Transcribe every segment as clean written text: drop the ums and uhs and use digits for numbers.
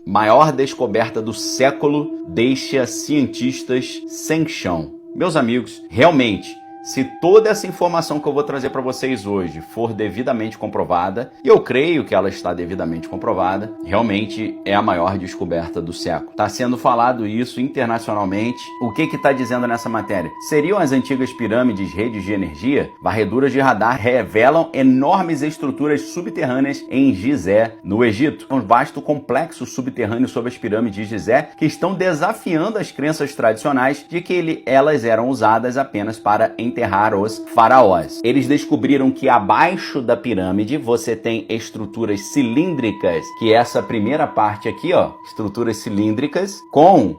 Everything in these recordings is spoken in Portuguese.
maior descoberta do século deixa cientistas sem chão. Meus amigos, realmente, se toda essa informação que eu vou trazer para vocês hoje for devidamente comprovada, e eu creio que ela está devidamente comprovada, realmente é a maior descoberta do século. Está sendo falado isso internacionalmente. O que está dizendo nessa matéria? Seriam as antigas pirâmides redes de energia? Varreduras de radar revelam enormes estruturas subterrâneas em Gizé, no Egito. Um vasto complexo subterrâneo sob as pirâmides de Gizé que estão desafiando as crenças tradicionais de que elas eram usadas apenas para enterrar os faraós. Eles descobriram que abaixo da pirâmide você tem estruturas cilíndricas, que é essa primeira parte aqui, ó, estruturas cilíndricas com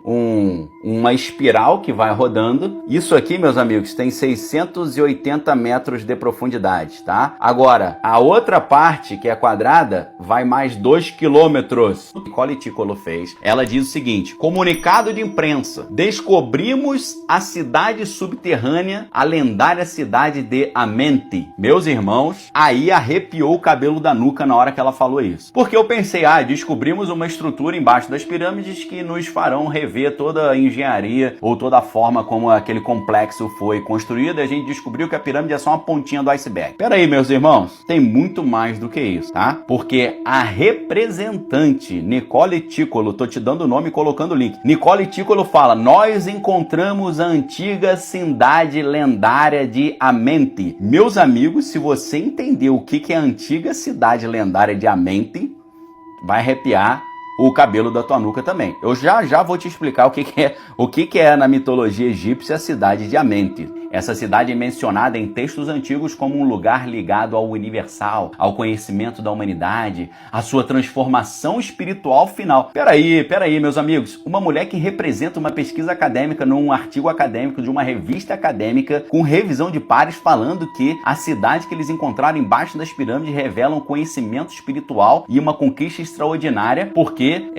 uma espiral que vai rodando. Isso aqui, meus amigos, tem 680 metros de profundidade, tá? Agora, a outra parte, que é quadrada, vai mais 2 quilômetros. O que Nicole Ticolo fez, ela diz o seguinte: comunicado de imprensa, descobrimos a cidade subterrânea, a lendária cidade de Amenti. Meus irmãos, aí arrepiou o cabelo da nuca na hora que ela falou isso. Porque eu pensei, descobrimos uma estrutura embaixo das pirâmides que nos farão rever toda a engenharia ou toda a forma como aquele complexo foi construído, e a gente descobriu que a pirâmide é só uma pontinha do iceberg. Pera aí, meus irmãos, tem muito mais do que isso, tá? Porque a representante Nicole Ticolo, tô te dando o nome e colocando o link, Nicole Ticolo fala: nós encontramos a antiga cidade lendária de Amenti. Meus amigos, se você entender o que é a antiga cidade lendária de Amenti, vai arrepiar o cabelo da tua nuca também. Eu já vou te explicar o que é na mitologia egípcia a cidade de Amenti. Essa cidade é mencionada em textos antigos como um lugar ligado ao universal, ao conhecimento da humanidade, à sua transformação espiritual final. Peraí, meus amigos. Uma mulher que representa uma pesquisa acadêmica num artigo acadêmico de uma revista acadêmica com revisão de pares falando que a cidade que eles encontraram embaixo das pirâmides revela um conhecimento espiritual e uma conquista extraordinária, porque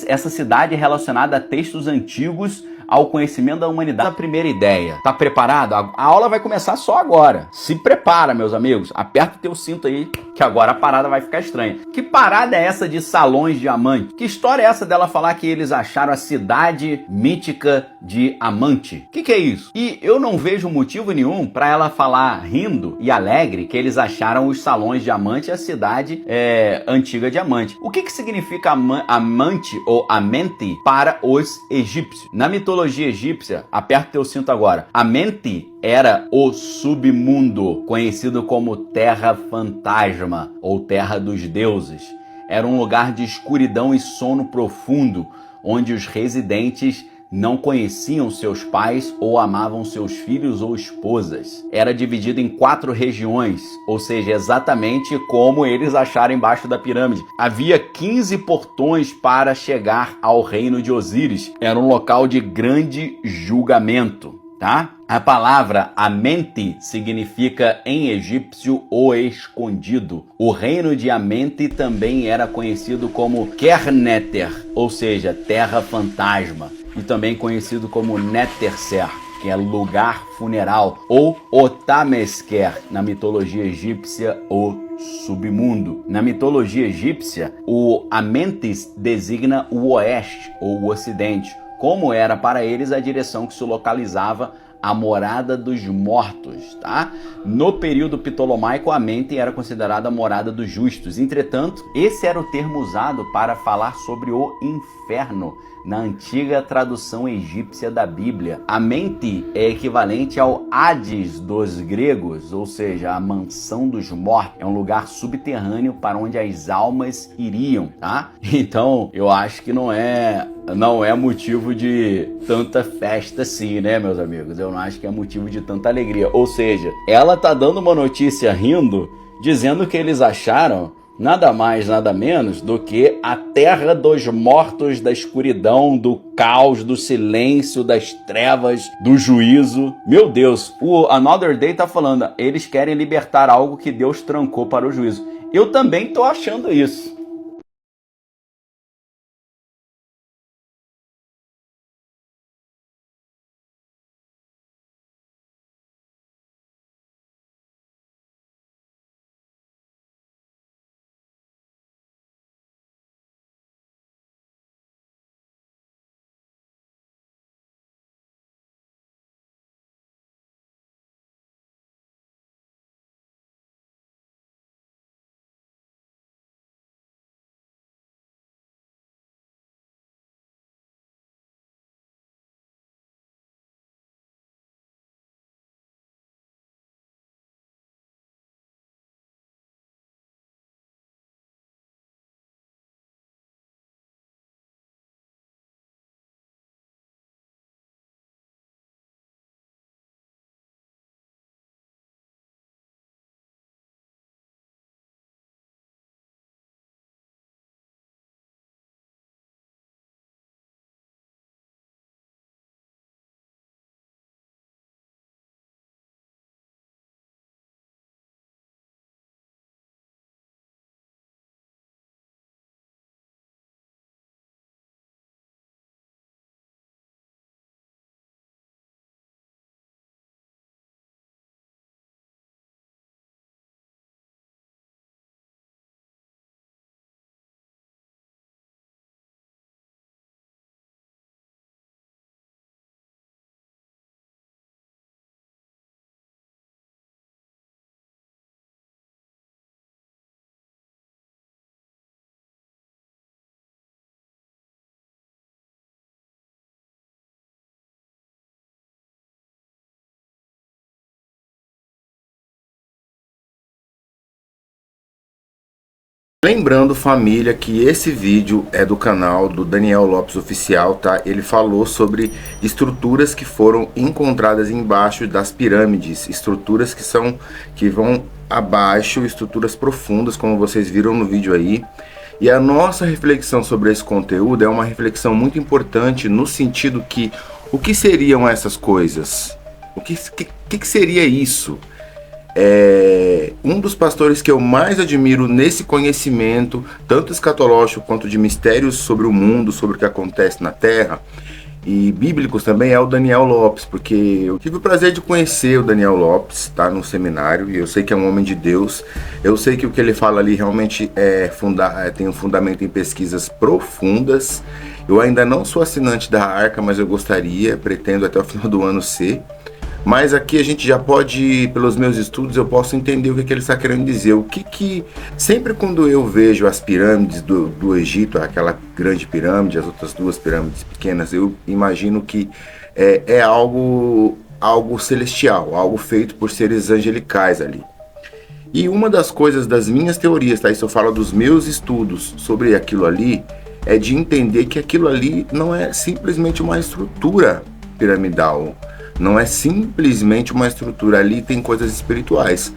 essa cidade é relacionada a textos antigos, ao conhecimento da humanidade. A primeira ideia. Tá preparado? A aula vai começar só agora. Se prepara, meus amigos. Aperta o teu cinto aí, que agora a parada vai ficar estranha. Que parada é essa de salões de Amante? Que história é essa dela falar que eles acharam a cidade mítica de Amante? Que é isso? E eu não vejo motivo nenhum para ela falar rindo e alegre que eles acharam os salões de Amante e a cidade antiga de Amante. O que significa Amante ou Amenti para os egípcios? Na mitologia egípcia, aperta teu cinto agora, Amenti era o submundo, conhecido como Terra Fantasma ou Terra dos Deuses. Era um lugar de escuridão e sono profundo, onde os residentes não conheciam seus pais ou amavam seus filhos ou esposas. Era dividido em 4 regiões, ou seja, exatamente como eles acharam embaixo da pirâmide. Havia 15 portões para chegar ao reino de Osíris. Era um local de grande julgamento, tá? A palavra Amenti significa em egípcio o escondido. O reino de Amenti também era conhecido como Kerneter, ou seja, terra fantasma, e também conhecido como Neterser, que é lugar funeral, ou Otamesker, na mitologia egípcia, o submundo. Na mitologia egípcia, o Amentis designa o oeste ou o ocidente, como era para eles a direção que se localizava a morada dos mortos, tá? No período ptolomaico, Amenti era considerada a morada dos justos. Entretanto, esse era o termo usado para falar sobre o inferno na antiga tradução egípcia da Bíblia. Amenti é equivalente ao Hades dos gregos, ou seja, a mansão dos mortos. É um lugar subterrâneo para onde as almas iriam, tá? Então, eu acho que não é motivo de tanta festa assim, né, meus amigos? Eu não acho que é motivo de tanta alegria. Ou seja, ela tá dando uma notícia rindo, dizendo que eles acharam nada mais, nada menos do que a terra dos mortos, da escuridão, do caos, do silêncio, das trevas, do juízo. Meu Deus, o Another Day tá falando, eles querem libertar algo que Deus trancou para o juízo. Eu também tô achando isso. Lembrando, família, que esse vídeo é do canal do Daniel Lopes Oficial, tá? Ele falou sobre estruturas que foram encontradas embaixo das pirâmides, estruturas que vão abaixo, estruturas profundas, como vocês viram no vídeo aí. E a nossa reflexão sobre esse conteúdo é uma reflexão muito importante no sentido que o que seriam essas coisas? O que seria isso? Um dos pastores que eu mais admiro nesse conhecimento, tanto escatológico quanto de mistérios sobre o mundo, sobre o que acontece na Terra, e bíblicos também, é o Daniel Lopes, porque eu tive o prazer de conhecer o Daniel Lopes, tá, no seminário, e eu sei que é um homem de Deus. Eu sei que o que ele fala ali realmente tem um fundamento em pesquisas profundas. Eu ainda não sou assinante da Arca, mas eu gostaria, pretendo até o final do ano ser. Mas aqui a gente já pode, pelos meus estudos, eu posso entender o que ele está querendo dizer. Sempre quando eu vejo as pirâmides do Egito, aquela grande pirâmide, as outras duas pirâmides pequenas, eu imagino que é algo celestial, algo feito por seres angelicais ali. E uma das coisas das minhas teorias, tá? Isso eu falo dos meus estudos sobre aquilo ali, é de entender que aquilo ali não é simplesmente uma estrutura piramidal. Não é simplesmente uma estrutura, ali tem coisas espirituais.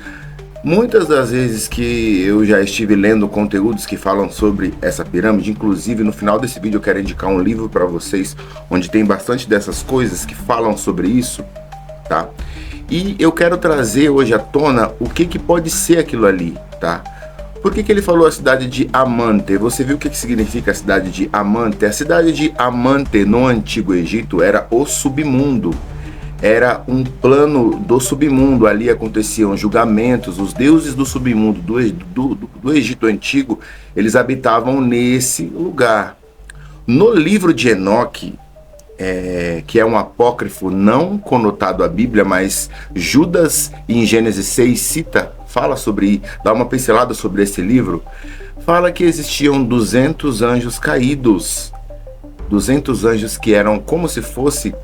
Muitas das vezes que eu já estive lendo conteúdos que falam sobre essa pirâmide, inclusive no final desse vídeo eu quero indicar um livro para vocês, onde tem bastante dessas coisas que falam sobre isso, tá? E eu quero trazer hoje à tona o que pode ser aquilo ali, tá? Por que ele falou a cidade de Amante? Você viu o que significa a cidade de Amante? A cidade de Amante no Antigo Egito era o submundo. Era um plano do submundo, ali aconteciam julgamentos, os deuses do submundo do Egito Antigo, eles habitavam nesse lugar. No livro de Enoque, que é um apócrifo não conotado à Bíblia, mas Judas em Gênesis 6 dá uma pincelada sobre esse livro, fala que existiam 200 anjos caídos, 200 anjos que eram como se fosse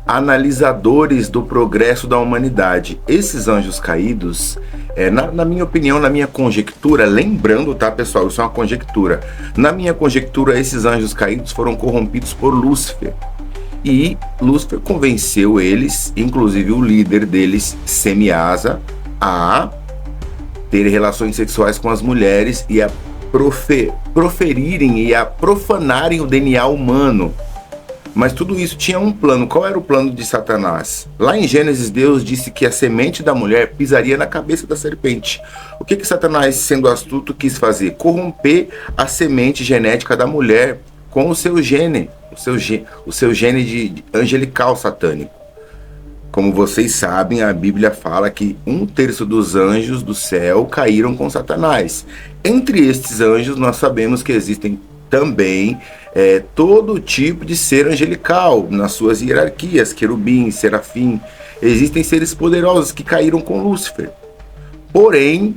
analisadores do progresso da humanidade. Esses anjos caídos, na minha opinião, na minha conjectura, lembrando, tá, pessoal, isso é uma conjectura. Na minha conjectura, esses anjos caídos foram corrompidos por Lúcifer. E Lúcifer convenceu eles, inclusive o líder deles, Semiasa, a ter relações sexuais com as mulheres e a proferirem e a profanarem o DNA humano. Mas tudo isso tinha um plano. Qual era o plano de Satanás? Lá em Gênesis, Deus disse que a semente da mulher pisaria na cabeça da serpente. O que Satanás, sendo astuto, quis fazer? Corromper a semente genética da mulher com o seu gene, o seu gene de angelical satânico. Como vocês sabem, a Bíblia fala que 1/3 dos anjos do céu caíram com Satanás. Entre estes anjos, nós sabemos que existem também todo tipo de ser angelical nas suas hierarquias, querubim, serafim. Existem seres poderosos que caíram com Lúcifer. Porém,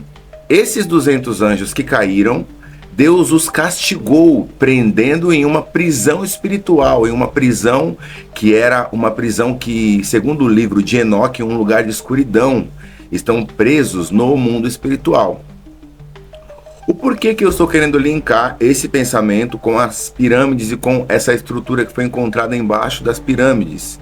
esses 200 anjos que caíram, Deus os castigou, prendendo em uma prisão espiritual, em uma prisão que era uma prisão que, segundo o livro de Enoque, um lugar de escuridão. Estão presos no mundo espiritual. O porquê que eu estou querendo linkar esse pensamento com as pirâmides e com essa estrutura que foi encontrada embaixo das pirâmides?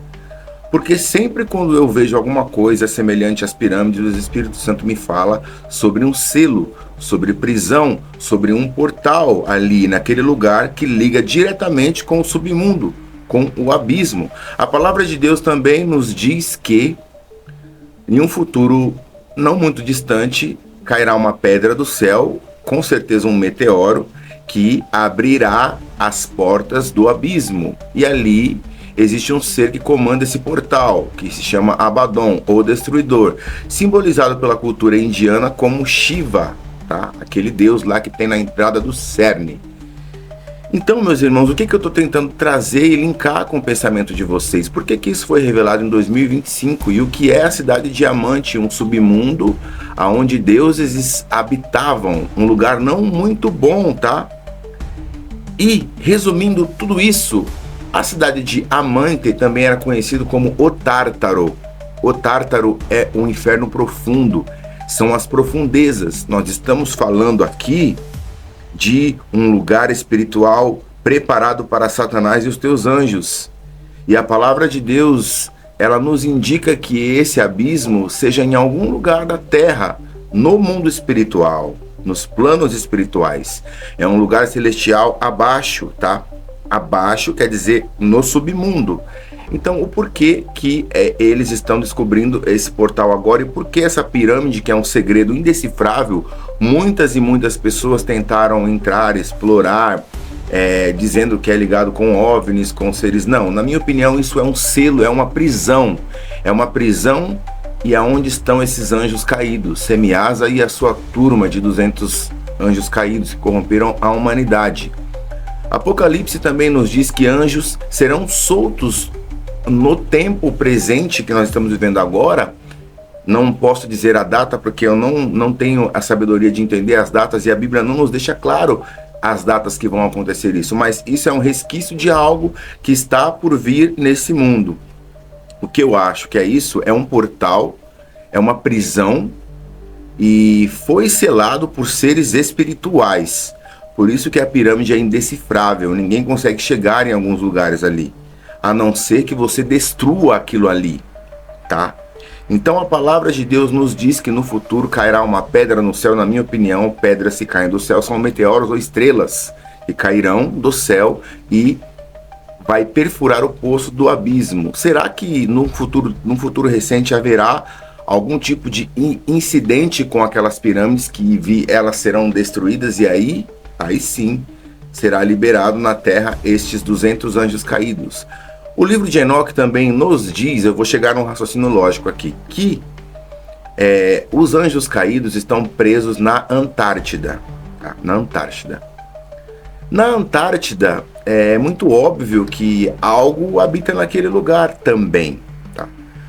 Porque sempre quando eu vejo alguma coisa semelhante às pirâmides, o Espírito Santo me fala sobre um selo, sobre prisão, sobre um portal ali naquele lugar que liga diretamente com o submundo, com o abismo. A palavra de Deus também nos diz que em um futuro não muito distante cairá uma pedra do céu, com certeza um meteoro, que abrirá as portas do abismo. E ali existe um ser que comanda esse portal, que se chama Abaddon, ou Destruidor, simbolizado pela cultura indiana como Shiva, tá? Aquele deus lá que tem na entrada do cerne. Então, meus irmãos, o que eu estou tentando trazer e linkar com o pensamento de vocês? Por que isso foi revelado em 2025? E o que é a cidade diamante? Um submundo onde deuses habitavam, um lugar não muito bom, tá? E, resumindo tudo isso, a cidade de Amante também era conhecido como o Tártaro. O Tártaro é um inferno profundo. são as profundezas. Nós estamos falando aqui de um lugar espiritual preparado para Satanás e os teus anjos. E a palavra de Deus, ela nos indica que esse abismo seja em algum lugar da terra, no mundo espiritual, nos planos espirituais. É um lugar celestial abaixo, tá? Abaixo quer dizer no submundo. Então, o porquê que eles estão descobrindo esse portal agora e por que essa pirâmide, que é um segredo indecifrável, muitas e muitas pessoas tentaram entrar, explorar, dizendo que é ligado com OVNIs, com seres. Não, na minha opinião, isso é um selo, é uma prisão. É uma prisão e aonde estão esses anjos caídos, Semiasa e a sua turma de 200 anjos caídos que corromperam a humanidade. Apocalipse também nos diz que anjos serão soltos no tempo presente que nós estamos vivendo agora. Não posso dizer a data porque eu não tenho a sabedoria de entender as datas e a Bíblia não nos deixa claro as datas que vão acontecer isso, mas isso é um resquício de algo que está por vir nesse mundo. O que eu acho que é isso, é um portal, é uma prisão e foi selado por seres espirituais. Por isso que a pirâmide é indecifrável, ninguém consegue chegar em alguns lugares ali, a não ser que você destrua aquilo ali, tá? Então a palavra de Deus nos diz que no futuro cairá uma pedra no céu. Na minha opinião, pedras se caem do céu são meteoros ou estrelas que cairão do céu e vai perfurar o poço do abismo. Será que num futuro recente haverá algum tipo de incidente com aquelas pirâmides que elas serão destruídas e aí sim será liberado na terra estes 200 anjos caídos? O livro de Enoque também nos diz, eu vou chegar num raciocínio lógico aqui, que os anjos caídos estão presos na Antártida. Tá? Na Antártida. Na Antártida é muito óbvio que algo habita naquele lugar também. Tá?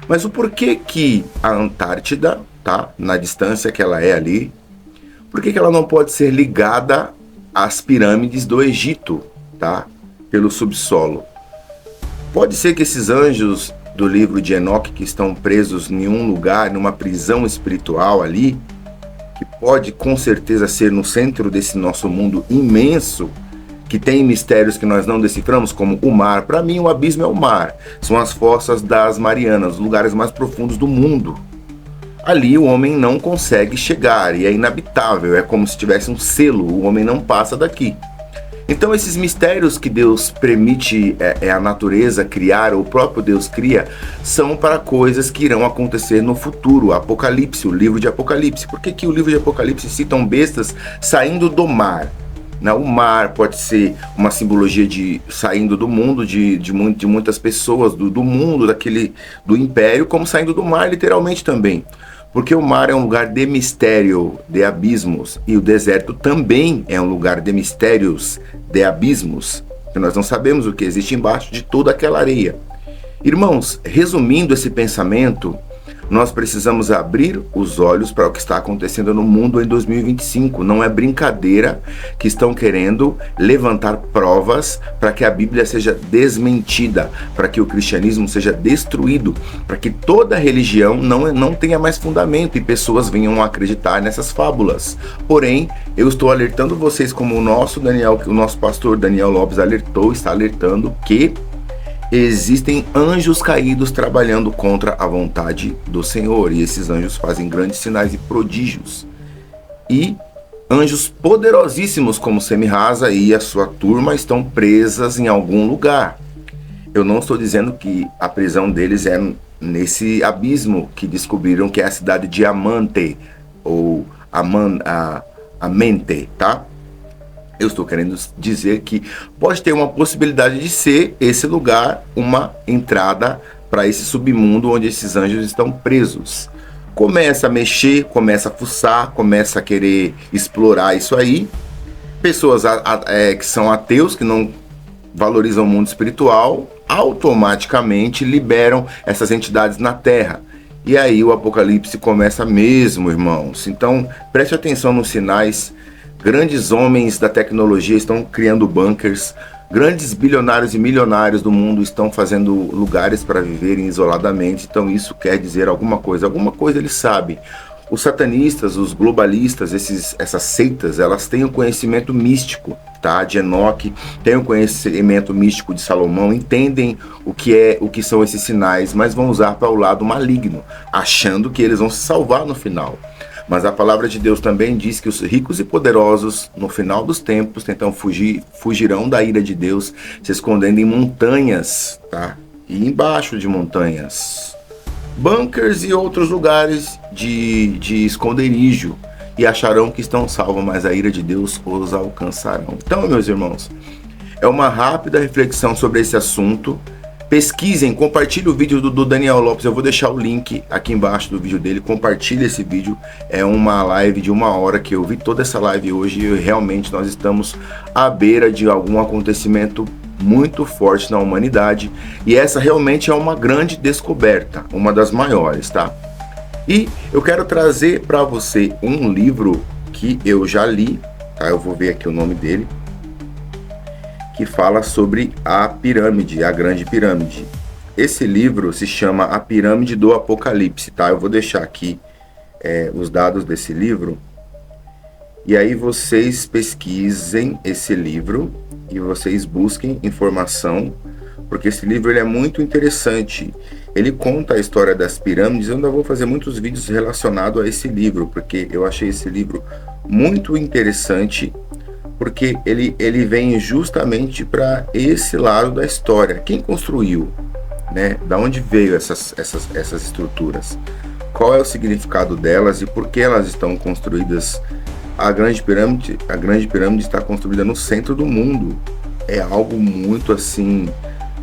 Mas o porquê que a Antártida, tá? Na distância que ela é ali, por que ela não pode ser ligada às pirâmides do Egito, tá? Pelo subsolo? Pode ser que esses anjos do livro de Enoque que estão presos em um lugar, numa prisão espiritual ali, que pode com certeza ser no centro desse nosso mundo imenso, que tem mistérios que nós não deciframos, como o mar. Para mim, o abismo é o mar. São as fossas das Marianas, os lugares mais profundos do mundo. Ali o homem não consegue chegar e é inabitável, é como se tivesse um selo, o homem não passa daqui. Então esses mistérios que Deus permite a natureza criar, ou o próprio Deus cria, são para coisas que irão acontecer no futuro. Apocalipse, o livro de Apocalipse. Por que o livro de Apocalipse citam bestas saindo do mar? O mar pode ser uma simbologia de saindo do mundo, de muitas pessoas, do mundo, do império, como saindo do mar literalmente também. Porque o mar é um lugar de mistério, de abismos, e o deserto também é um lugar de mistérios, de abismos, que nós não sabemos o que existe embaixo de toda aquela areia. Irmãos, resumindo esse pensamento, nós precisamos abrir os olhos para o que está acontecendo no mundo em 2025. Não é brincadeira que estão querendo levantar provas para que a Bíblia seja desmentida, para que o cristianismo seja destruído, para que toda religião não tenha mais fundamento e pessoas venham a acreditar nessas fábulas. Porém, eu estou alertando vocês, como o nosso pastor Daniel Lopes está alertando que existem anjos caídos trabalhando contra a vontade do Senhor, e esses anjos fazem grandes sinais e prodígios. E anjos poderosíssimos como Semiasa e a sua turma estão presas em algum lugar. Eu não estou dizendo que a prisão deles é nesse abismo que descobriram, que é a cidade de Amante, ou Amente, tá? Eu estou querendo dizer que pode ter uma possibilidade de ser esse lugar uma entrada para esse submundo onde esses anjos estão presos. Começa a mexer, começa a fuçar, começa a querer explorar isso aí. Pessoas que são ateus, que não valorizam o mundo espiritual, automaticamente liberam essas entidades na Terra. E aí o Apocalipse começa mesmo, irmãos. Então preste atenção nos sinais. Grandes homens da tecnologia estão criando bunkers, grandes bilionários e milionários do mundo estão fazendo lugares para viverem isoladamente. Então isso quer dizer alguma coisa eles sabem. Os satanistas, os globalistas, essas seitas, elas têm o conhecimento místico, tá? De Enoque, têm o conhecimento místico de Salomão, entendem o que são esses sinais, mas vão usar para o lado maligno, achando que eles vão se salvar no final. Mas a palavra de Deus também diz que os ricos e poderosos, no final dos tempos, fugirão da ira de Deus, se escondendo em montanhas, tá? E embaixo de montanhas, bunkers e outros lugares de esconderijo, e acharão que estão salvos, mas a ira de Deus os alcançarão. Então, meus irmãos, é uma rápida reflexão sobre esse assunto. Pesquisem, compartilhem o vídeo do Daniel Lopes, eu vou deixar o link aqui embaixo do vídeo dele, compartilhe esse vídeo, é uma live de 1 hora que eu vi toda essa live hoje, e realmente nós estamos à beira de algum acontecimento muito forte na humanidade, e essa realmente é uma grande descoberta, uma das maiores, tá? E eu quero trazer para você um livro que eu já li, tá? Eu vou ver aqui o nome dele, que fala sobre a pirâmide, a grande pirâmide. Esse livro se chama A Pirâmide do Apocalipse, tá? Eu vou deixar aqui os dados desse livro, e aí vocês pesquisem esse livro e vocês busquem informação, porque esse livro ele é muito interessante. Ele conta a história das pirâmides. Eu ainda vou fazer muitos vídeos relacionados a esse livro, porque eu achei esse livro muito interessante, porque ele vem justamente para esse lado da história. Quem construiu, né? Da onde veio essas estruturas? Qual é o significado delas e por que elas estão construídas? A grande pirâmide está construída no centro do mundo. É algo muito assim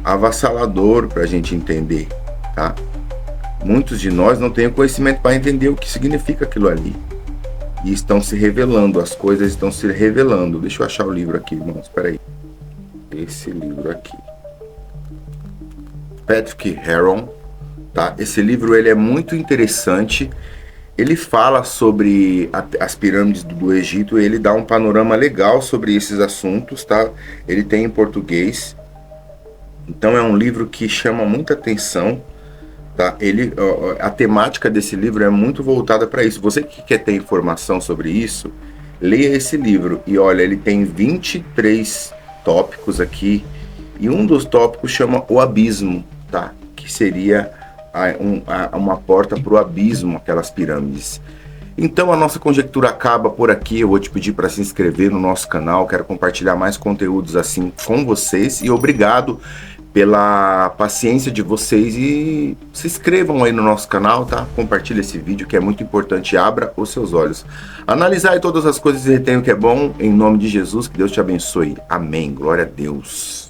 avassalador para a gente entender, tá? Muitos de nós não têm o conhecimento para entender o que significa aquilo ali. E estão se revelando, as coisas estão se revelando. Deixa eu achar o livro aqui, irmãos, espera aí. Esse livro aqui. Patrick Heron, tá? Esse livro ele é muito interessante. Ele fala sobre as pirâmides do Egito, ele dá um panorama legal sobre esses assuntos, tá? Ele tem em português. Então é um livro que chama muita atenção. Tá? A temática desse livro é muito voltada para isso. Você que quer ter informação sobre isso, leia esse livro. E olha, ele tem 23 tópicos aqui. E um dos tópicos chama o abismo, tá? Que seria uma porta para o abismo, aquelas pirâmides. Então a nossa conjectura acaba por aqui. Eu vou te pedir para se inscrever no nosso canal. Quero compartilhar mais conteúdos assim com vocês. E obrigado pela paciência de vocês, e se inscrevam aí no nosso canal, tá? Compartilhe esse vídeo que é muito importante, abra os seus olhos. Analisai todas as coisas e retenha o que é bom, em nome de Jesus, que Deus te abençoe. Amém, glória a Deus.